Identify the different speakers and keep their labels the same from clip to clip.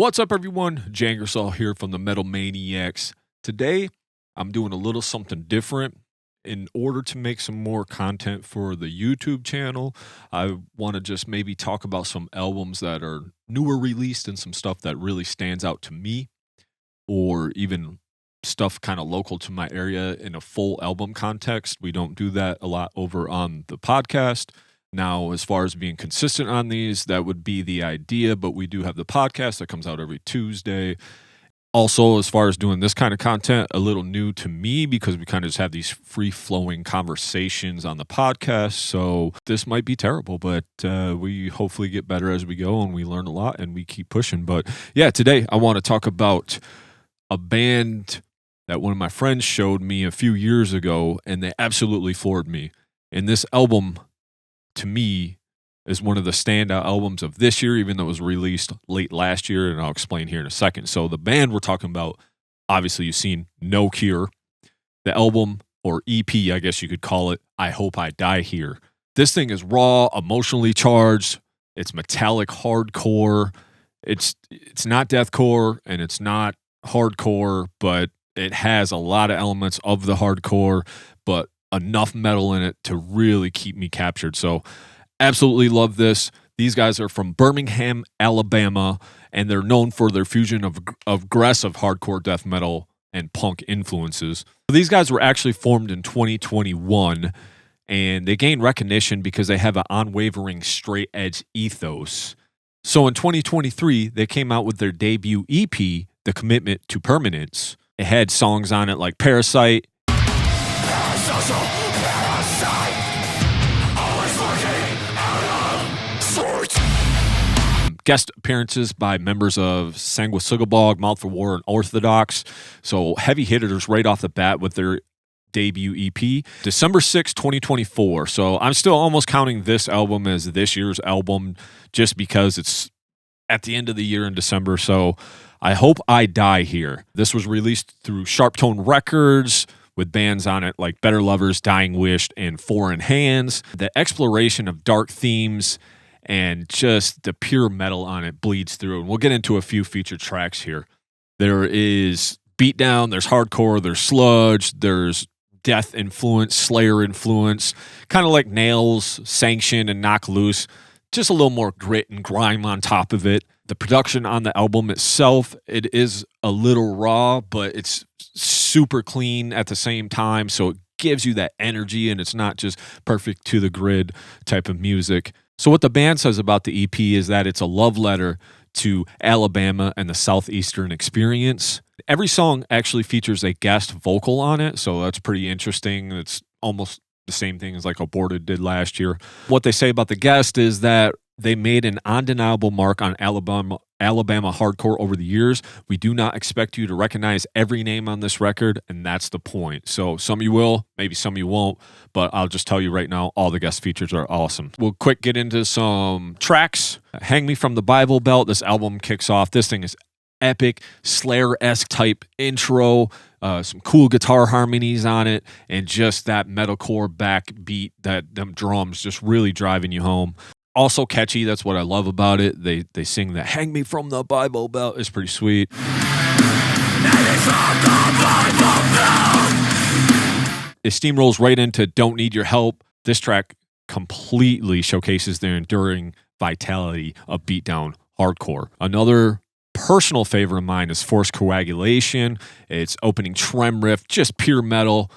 Speaker 1: What's up, everyone? Jangersall here from the Metal Maniacs. Today, I'm doing a little something different. In order to make some more content for the YouTube channel, I want to just maybe talk about some albums that are newer released and some stuff that really stands out to me, or even stuff kind of local to my area in a full album context. We don't do that a lot over on the podcast. Now, as far as being consistent on these, that would be the idea, but we do have the podcast that comes out every Tuesday. Also, as far as doing this kind of content, a little new to me because we kind of just have these free-flowing conversations on the podcast, so this might be terrible, but we hopefully get better as we go, and we learn a lot, and we keep pushing. But yeah, today I want to talk about a band that one of my friends showed me a few years ago, and they absolutely floored me. And this album, to me, is one of the standout albums of this year, even though it was released late last year, and I'll explain here in a second. So the band we're talking about, obviously you've seen No Cure. The album, or EP, I guess you could call it, I Hope I Die Here. This thing is raw, emotionally charged. It's metallic hardcore. It's not deathcore, and it's not hardcore, but it has a lot of elements of the hardcore, but enough metal in it to really keep me captured. So absolutely love this. These guys are from Birmingham, Alabama, and they're known for their fusion of aggressive hardcore death metal and punk influences. These guys were actually formed in 2021, and they gained recognition because they have an unwavering straight edge ethos. So in 2023, they came out with their debut EP, The Commitment to Permanence. It had songs on it like Parasite, guest appearances by members of Sanguisugabog, Mouth for War, and Orthodox. So heavy hitters right off the bat with their debut EP. December 6, 2024. So I'm still almost counting this album as this year's album just because it's at the end of the year in December. So I Hope I Die Here. This was released through SharpTone Records with bands on it like Better Lovers, Dying Wish, and Foreign Hands. The exploration of dark themes and just the pure metal on it bleeds through. And we'll get into a few featured tracks here. There is beatdown, there's hardcore, there's sludge, there's death influence, Slayer influence, kind of like Nails, Sanction, and Knock Loose. Just a little more grit and grime on top of it. The production on the album itself, it is a little raw, but it's super clean at the same time. So it gives you that energy, and it's not just perfect to the grid type of music. So what the band says about the EP is that it's a love letter to Alabama and the Southeastern experience. Every song actually features a guest vocal on it, so that's pretty interesting. It's almost the same thing as like Aborted did last year. What they say about the guest is that they made an undeniable mark on Alabama hardcore over the years. We do not expect you to recognize every name on this record, and that's the point. So some of you will, maybe some of you won't, but I'll just tell you right now, all the guest features are awesome. We'll quick get into some tracks. Hang Me From the Bible Belt. This album kicks off. This thing is epic, Slayer-esque type intro, some cool guitar harmonies on it, and just that metalcore backbeat, that them drums just really driving you home. Also catchy, that's what I love about it. They sing that Hang Me From the Bible Belt. It's pretty sweet. It steamrolls right into Don't Need Your Help. This track completely showcases the enduring vitality of beatdown hardcore. Another personal favorite of mine is Forced Coagulation. Its opening trem riff, just pure metal.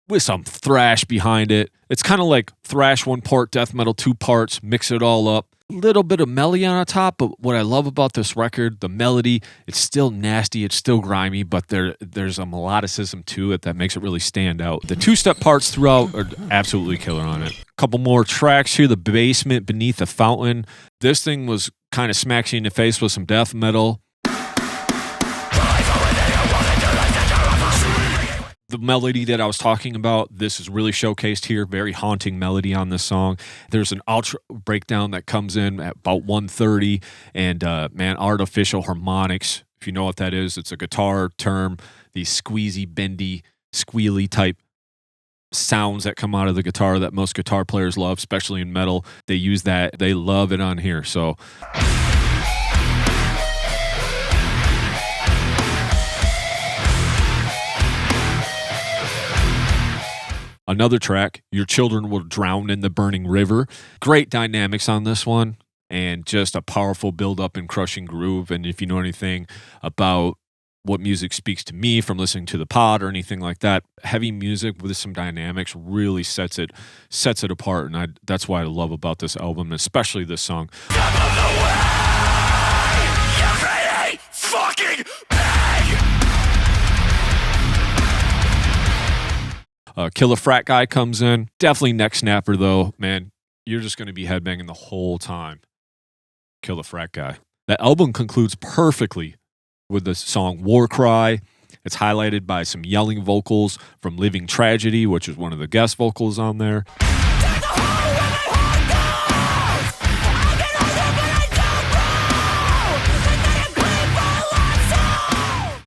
Speaker 1: With some thrash behind it. It's kind of like thrash 1 part, death metal 2 parts, mix it all up. A little bit of melody on top, but what I love about this record, the melody, it's still nasty, it's still grimy, but there's a melodicism to it that makes it really stand out. The 2-step parts throughout are absolutely killer on it. A couple more tracks here, The Basement Beneath the Fountain. This thing was kind of smacks you in the face with some death metal. The melody that I was talking about, this is really showcased here. Very haunting melody on this song. There's an outro breakdown that comes in at about 1:30, and artificial harmonics. If you know what that is, it's a guitar term. These squeezy, bendy, squealy type sounds that come out of the guitar that most guitar players love, especially in metal. They use that. They love it on here. So another track, Your Children Will Drown in the Burning River. Great dynamics on this one, and just a powerful build-up and crushing groove. And if you know anything about what music speaks to me from listening to the pod or anything like that, heavy music with some dynamics really sets it apart. And that's what I love about this album, especially this song. Killer Frat Guy comes in. Definitely neck snapper, though. Man, you're just going to be headbanging the whole time. Killer Frat Guy. That album concludes perfectly with the song War Cry. It's highlighted by some yelling vocals from Living Tragedy, which is one of the guest vocals on there.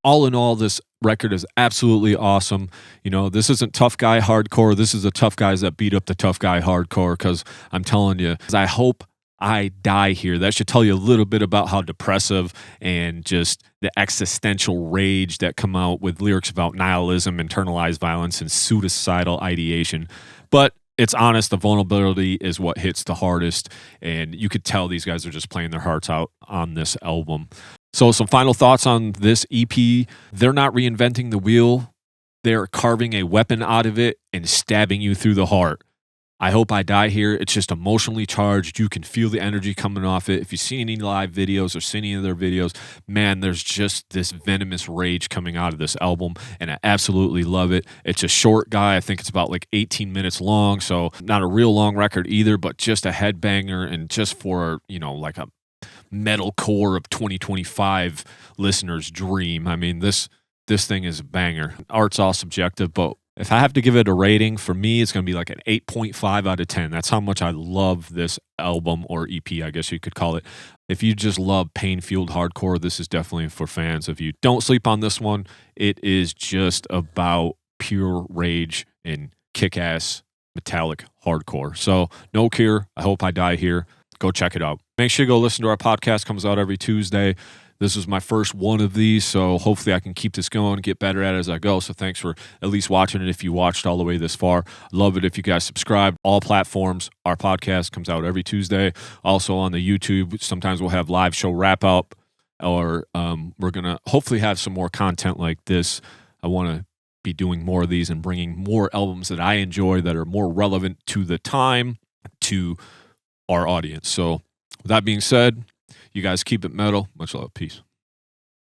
Speaker 1: All in all, this record is absolutely awesome. You know, this isn't tough guy hardcore. This is the tough guys that beat up the tough guy hardcore, because I'm telling you, I hope I die here. That should tell you a little bit about how depressive and just the existential rage that come out with lyrics about nihilism, internalized violence, and suicidal ideation. But it's honest, the vulnerability is what hits the hardest, and you could tell these guys are just playing their hearts out on this album. So some final thoughts on this EP. They're not reinventing the wheel. They're carving a weapon out of it and stabbing you through the heart. I Hope I Die Here. It's just emotionally charged. You can feel the energy coming off it. If you see any live videos or see any of their videos, man, there's just this venomous rage coming out of this album, and I absolutely love it. It's a short guy. I think it's about like 18 minutes long, so not a real long record either, but just a headbanger, and just for, you know, like a metalcore of 2025 listeners' dream. I mean, this thing is a banger. Art's all subjective, but if I have to give it a rating, for me, it's going to be like an 8.5 out of 10. That's how much I love this album, or EP, I guess you could call it. If you just love pain-fueled hardcore, this is definitely for fans of you. Don't sleep on this one. It is just about pure rage and kick-ass metallic hardcore. So, No Cure, I Hope I Die Here. Go check it out. Make sure you go listen to our podcast. Comes out every Tuesday. This was my first one of these, so hopefully I can keep this going, get better at it as I go. So thanks for at least watching it if you watched all the way this far. Love it if you guys subscribe. All platforms. Our podcast comes out every Tuesday. Also on the YouTube. Sometimes we'll have live show wrap-up, or we're going to hopefully have some more content like this. I want to be doing more of these and bringing more albums that I enjoy that are more relevant to the time, to our audience. So with that being said, you guys keep it metal. Much love. Peace.